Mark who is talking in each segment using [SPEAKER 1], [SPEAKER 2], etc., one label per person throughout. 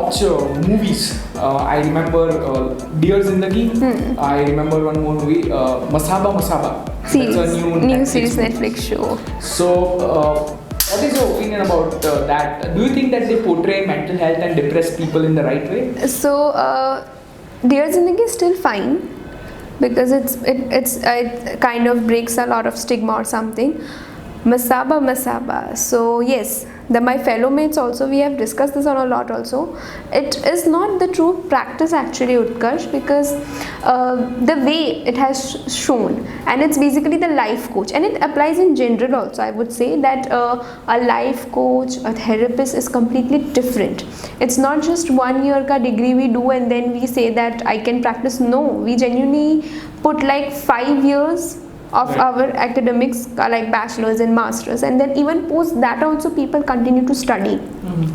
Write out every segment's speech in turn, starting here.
[SPEAKER 1] watch movies. I remember Dear Zindagi. I remember one more movie, Masaba Masaba.
[SPEAKER 2] Series.
[SPEAKER 1] That's a new
[SPEAKER 2] New
[SPEAKER 1] Netflix
[SPEAKER 2] series
[SPEAKER 1] movie.
[SPEAKER 2] Netflix show.
[SPEAKER 1] So, what is your opinion about that? Do you think that they portray mental health and depressed people in the right way?
[SPEAKER 2] So, Dear Zindagi is still fine because it kind of breaks a lot of stigma or something. Masaba Masaba. So yes, my fellow mates also, we have discussed this on a lot also. It is not the true practice actually, Utkarsh, because the way it has shown, and it's basically the life coach, and it applies in general also. I would say that a life coach, a therapist is completely different. It's not just 1 year ka degree we do and then we say that I can practice. No, we genuinely put like 5 years of our academics, like bachelor's and master's, and then even post that also people continue to study,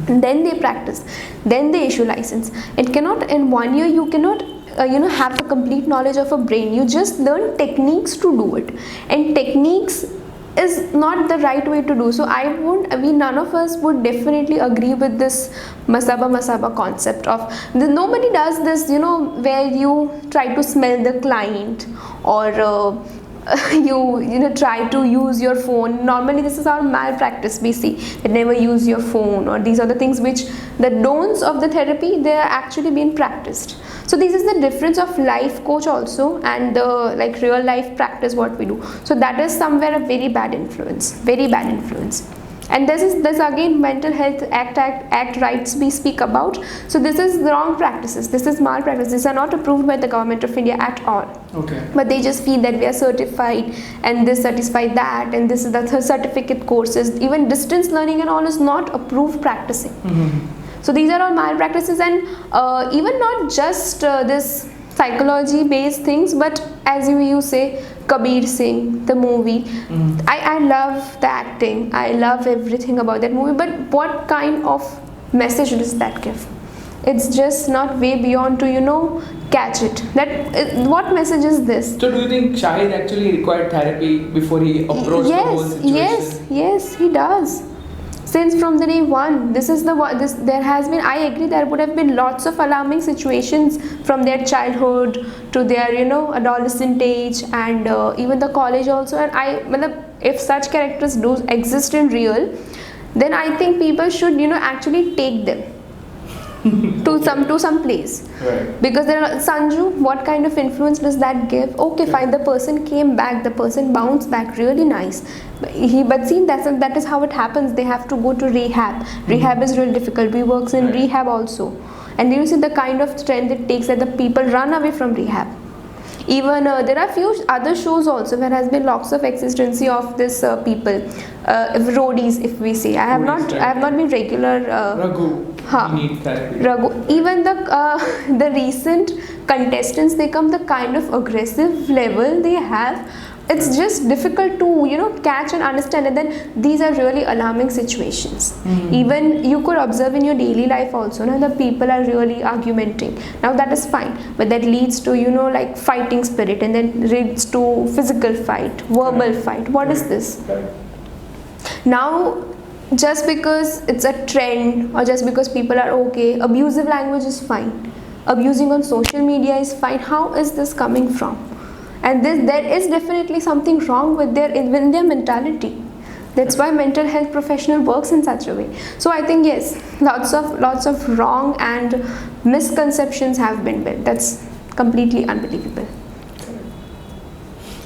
[SPEAKER 2] and then they practice, then they issue license. It cannot, in 1 year you cannot have the complete knowledge of a brain. You just learn techniques to do it, and techniques is not the right way to do. So none of us would definitely agree with this Masaba Masaba concept of nobody does this, where you try to smell the client, or you try to use your phone. Normally this is our malpractice we see, that never use your phone, or these are the things which the don'ts of the therapy, they are actually being practiced. So this is the difference of life coach also and the like real life practice what we do. So that is somewhere a very bad influence, and this again mental health act rights we speak about. So this is the wrong practices, this is malpractice. These are not approved by the government of India at all.
[SPEAKER 1] Okay.
[SPEAKER 2] But they just feel that we are certified, and this certified that, and this is the certificate courses. Even distance learning and all is not approved practicing. So these are all malpractices, and even not just this psychology based things, but as you say, Kabir Singh, the movie, I love the acting, I love everything about that movie, but what kind of message does that give? It's just not way beyond to catch it. What message is this?
[SPEAKER 1] So do you think Shahid actually required therapy before he approached the whole situation?
[SPEAKER 2] Yes, he does. Since from the day one, there has been, I agree, there would have been lots of alarming situations from their childhood to their adolescent age, and even the college also. And if such characters do exist in real, then I think people should actually take them to some place.
[SPEAKER 1] Right.
[SPEAKER 2] Because Sanju, what kind of influence does that give? Okay, fine, the person came back, the person bounced back, really nice. But see, that is how it happens. They have to go to rehab. Rehab is real difficult. We works in rehab also, and you see the kind of strength it takes that the people run away from rehab. Even there are few other shows also where has been lots of existency of this people, roadies, if we say. I have not been regular.
[SPEAKER 1] Raghu, we need therapy.
[SPEAKER 2] Raghu. Even the recent contestants, they come the kind of aggressive level they have. It's just difficult to catch and understand, and then these are really alarming situations. Even you could observe in your daily life also, the people are really argumenting. Now that is fine, but that leads to like fighting spirit, and then leads to physical fight, verbal fight. What is this? Now, just because it's a trend, or just because people are okay, abusive language is fine, abusing on social media is fine. How is this coming from? And there is definitely something wrong with their mentality. That's why mental health professional works in such a way. So I think yes, lots of wrong and misconceptions have been built. That's completely unbelievable.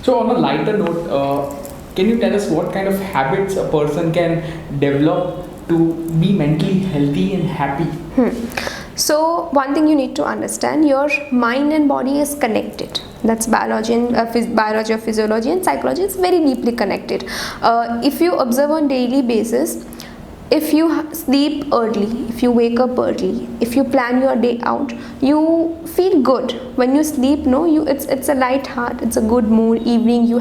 [SPEAKER 1] So on a lighter note, can you tell us what kind of habits a person can develop to be mentally healthy and happy?
[SPEAKER 2] So one thing you need to understand, your mind and body is connected. That's biology or physiology and psychology is very deeply connected. If you observe on daily basis, if you sleep early, if you wake up early, if you plan your day out, you feel good. When you sleep, it's a light heart, it's a good mood. Evening you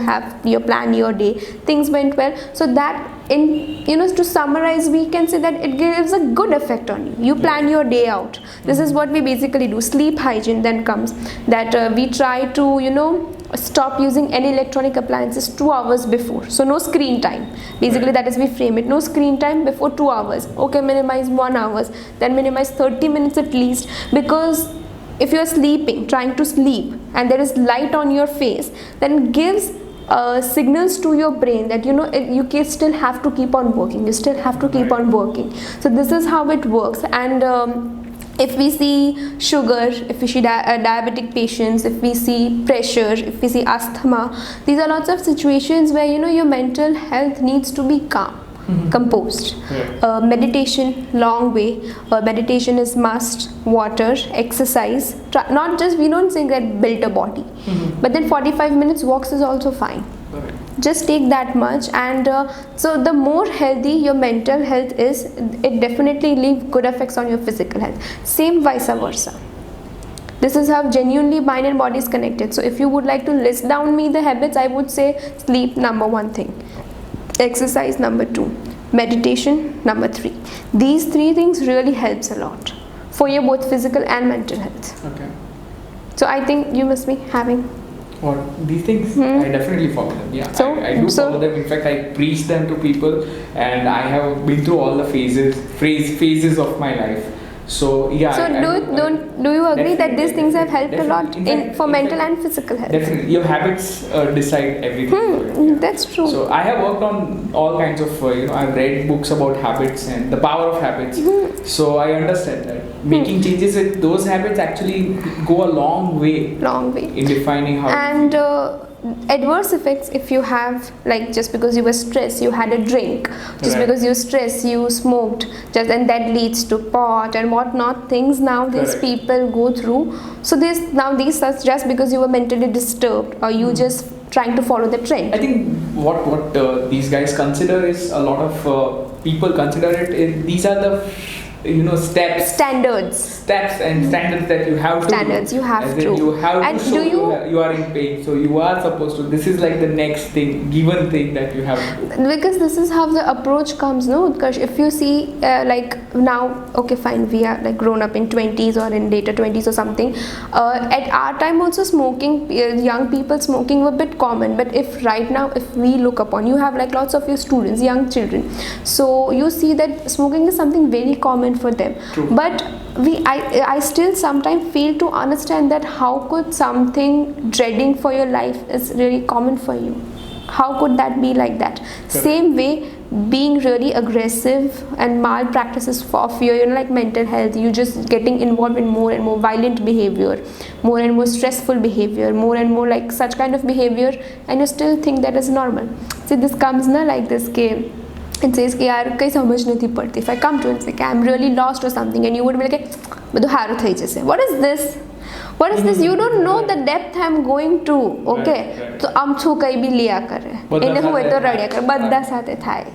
[SPEAKER 2] plan your day, things went well. So that to summarize, we can say that it gives a good effect on you. You plan your day out. This is what we basically do. Sleep hygiene then comes, that we try to stop using any electronic appliances 2 hours before. So no screen time. Basically, that is we frame it. No screen time before 2 hours. Okay, minimize 1 hour, then minimize 30 minutes at least, because if you are sleeping, trying to sleep, and there is light on your face, then gives signals to your brain that you can still have to keep on working. You still have to keep on working. So this is how it works. And if we see sugar, if we see diabetic patients, if we see pressure, if we see asthma, these are lots of situations where your mental health needs to be calm. Composed. Meditation, long way. Meditation is must. Water, exercise. Not just, we don't say that build a body, but then 45 minutes walks is also fine. Just take that much, and so the more healthy your mental health is, it definitely leave good effects on your physical health. Same vice versa. This is how genuinely mind and body is connected. So if you would like to list down me the habits, I would say sleep, number 1 thing. Exercise, number 2. Meditation, number 3. These 3 things really helps a lot for your both physical and mental health.
[SPEAKER 1] Okay.
[SPEAKER 2] So I think you must be having.
[SPEAKER 1] Or these things, I definitely follow them. Yeah,
[SPEAKER 2] so,
[SPEAKER 1] I do follow them. In fact, I preach them to people, and I have been through all the phases of my life. So yeah.
[SPEAKER 2] So do you agree that these things have helped a lot for mental and physical health?
[SPEAKER 1] Definitely, your habits decide everything.
[SPEAKER 2] That's true.
[SPEAKER 1] So I have worked on all kinds of I've read books about habits and the power of habits. So I understand that making changes with those habits actually go a long way. In defining how.
[SPEAKER 2] And adverse effects, if you have, like, just because you were stressed you had a drink, just because you stressed you smoked, and that leads to pot and whatnot things now these people go through. So these such, just because you were mentally disturbed or you just trying to follow the trend.
[SPEAKER 1] I think what these guys consider is, a lot of people consider it, these are the standards that you have to.
[SPEAKER 2] You have to.
[SPEAKER 1] You have to show you are in pain, so you are supposed to. This is like the next given thing that you have to do.
[SPEAKER 2] Because this is how the approach comes, no? Because if you see, like now, okay, fine, we are like grown up in 20s or in later 20s or something. At our time also smoking, young people smoking were a bit common. But if right now, if we look upon, you have like lots of your students, young children. So you see that smoking is something very common for them.
[SPEAKER 1] True.
[SPEAKER 2] But I still sometimes fail to understand that how could something dreading for your life is really common for you. How could that be like that? Same way, being really aggressive and malpractices of your like mental health, you just getting involved in more and more violent behavior, more and more stressful behavior, more and more like such kind of behavior, and you still think that is normal. See, this comes like this game. It says कि यार कहीं समझ नहीं पड़ती. If I come to it and say I'm really lost or something, and you would be like, બધું હારું થઈ જશે. What is this? What is this? You don't know the depth I'm going to. Okay. તો આમછું કઈ બી લિયા કરે. એને હું એ તો રડ્યા કરે. બધા સાથે થાય.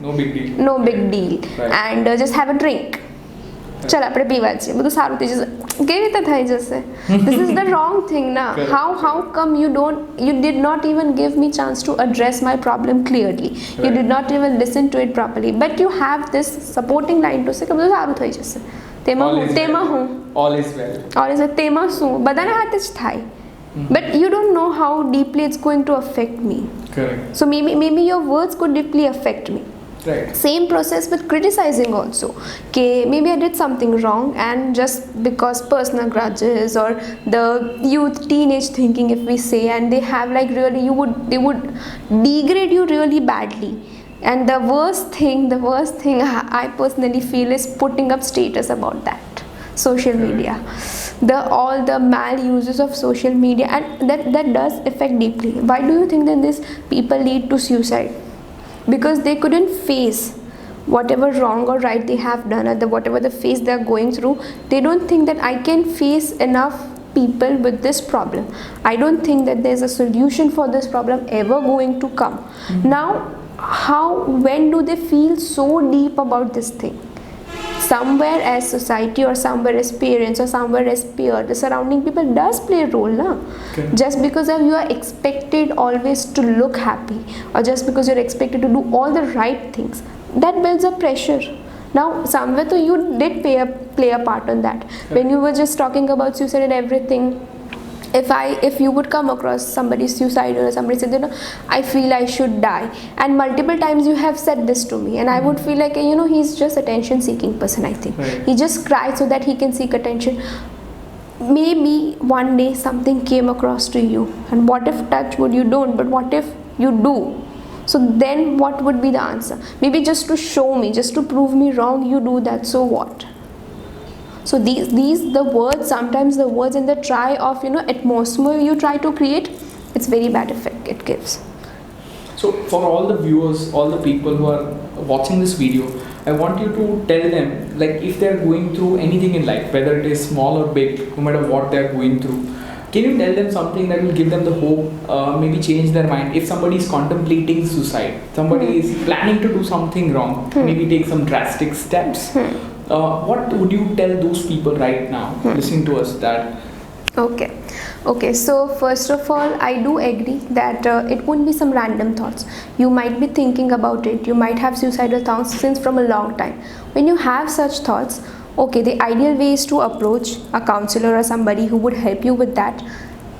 [SPEAKER 2] No big deal. And just have a drink. ચલ આપણે પીવા છીએ. બધું સારું થઈ જશે. કેવી રીતે થઈ જશે? This is the wrong thing na. How come you did not even give me chance to address my problem clearly. You did not even listen to it properly. But you have this supporting line to say કે બધું સારું થઈ જશે. તેમાં હું
[SPEAKER 1] all is well.
[SPEAKER 2] તેમાં શું બધાના હાથે જ થાય. But you don't know how deeply it's going to affect me.
[SPEAKER 1] Correct.
[SPEAKER 2] So maybe your words could deeply affect me.
[SPEAKER 1] Right.
[SPEAKER 2] Same process with criticizing also. Okay, maybe I did something wrong, and just because personal grudges or the teenage thinking, if we say, and they have like really, they would degrade you really badly. And the worst thing I personally feel is putting up status about that. Social media, all the mal-uses of social media, and that does affect deeply. Why do you think that these people lead to suicide? Because they couldn't face whatever wrong or right they have done, or whatever the phase they are going through. They don't think that I can face enough people with this problem. I don't think that there's a solution for this problem ever going to come. Now, when do they feel so deep about this thing? Somewhere as society, or somewhere as parents, or somewhere as peer, the surrounding people does play a role, na? Okay. Just because you are expected always to look happy, or just because you're expected to do all the right things, that builds up pressure. Now, somewhere you did play a part on that. Okay. When you were just talking about suicide and everything, if you would come across somebody suicidal or somebody said, I feel I should die, and multiple times you have said this to me, and I would feel like, he's just attention seeking person. I think he just cries so that he can seek attention. Maybe one day something came across to you, and what if, touch wood, you don't, but what if you do? So then what would be the answer? Maybe just to show me, just to prove me wrong, you do that, so what? So the words, sometimes the words in the try of atmosphere you try to create, it's very bad effect it gives.
[SPEAKER 1] So for all the viewers, all the people who are watching this video, I want you to tell them, like, if they're going through anything in life, whether it is small or big, no matter what they're going through, can you tell them something that will give them the hope, maybe change their mind? If somebody is contemplating suicide, somebody is planning to do something wrong, maybe take some drastic steps, what would you tell those people right now listening to us that?
[SPEAKER 2] Okay, so first of all, I do agree that it won't be some random thoughts. You might be thinking about it, you might have suicidal thoughts since from a long time. When you have such thoughts, okay, the ideal way is to approach a counselor or somebody who would help you with that.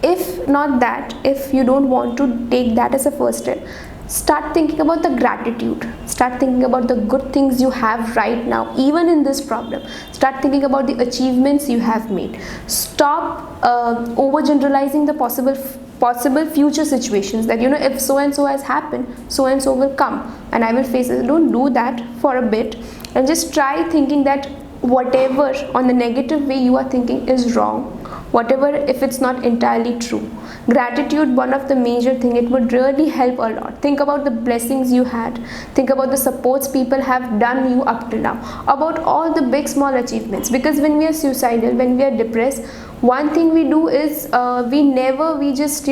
[SPEAKER 2] If not that, if you don't want to take that as a first step, start thinking about the gratitude. Start thinking about the good things you have right now, even in this problem. Start thinking about the achievements you have made. Stop overgeneralizing the possible future situations, that if so and so has happened, so and so will come and I will face it. Don't do that for a bit, and just try thinking that whatever on the negative way you are thinking is wrong, whatever if it's not entirely true. Gratitude, one of the major thing, it would really help a lot. Think about the blessings you had, think about the supports people have done you up till now, about all the big small achievements. Because when we are suicidal, when we are depressed, one thing we do is we just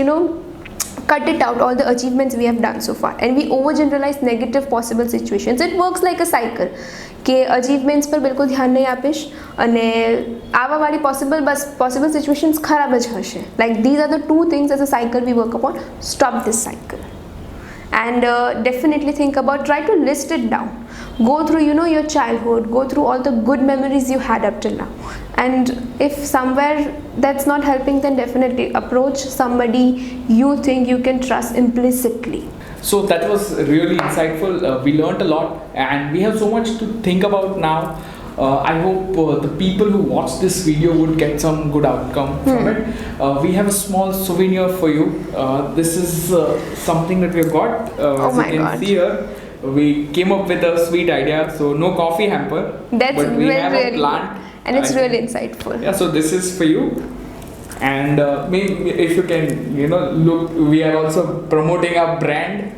[SPEAKER 2] cut it out, all the achievements we have done so far, and we overgeneralize negative possible situations. It works like a cycle કે achievements પર બિલકુલ ધ્યાન નહીં આપીશ અને આવવાવાળી possible situations ખરાબ જ હશે. Like these are the two things as a cycle we work upon. Stop this cycle and definitely think about, try to list it down, go through your childhood, go through all the good memories you had up till now, and if somewhere that's not helping, then definitely approach somebody you think you can trust implicitly.
[SPEAKER 1] So that was really insightful. We learned a lot and we have so much to think about now. I hope the people who watch this video would get some good outcome from it. We have a small souvenir for you. This is something that we've got. As you can see here, we came up with a sweet idea. So no coffee hamper.
[SPEAKER 2] That's
[SPEAKER 1] but we have
[SPEAKER 2] really
[SPEAKER 1] a plant.
[SPEAKER 2] And it's really insightful.
[SPEAKER 1] Yeah, so this is for you. And maybe if you can, look, we are also promoting our brand.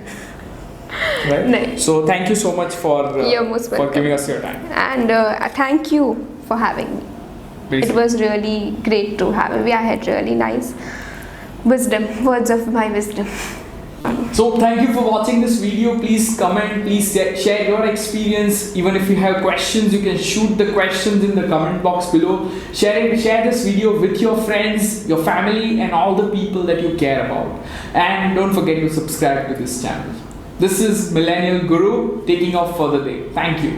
[SPEAKER 1] Right?
[SPEAKER 2] Nice.
[SPEAKER 1] So thank you so much for giving us your time.
[SPEAKER 2] And thank you for having me. It was really great to have you. I had really nice words of my wisdom.
[SPEAKER 1] So thank you for watching this video. Please comment, please share your experience. Even if you have questions, you can shoot the questions in the comment box below. Share this video with your friends, your family, and all the people that you care about. And don't forget to subscribe to this channel. This is Millennial Guru taking off for the day. Thank you.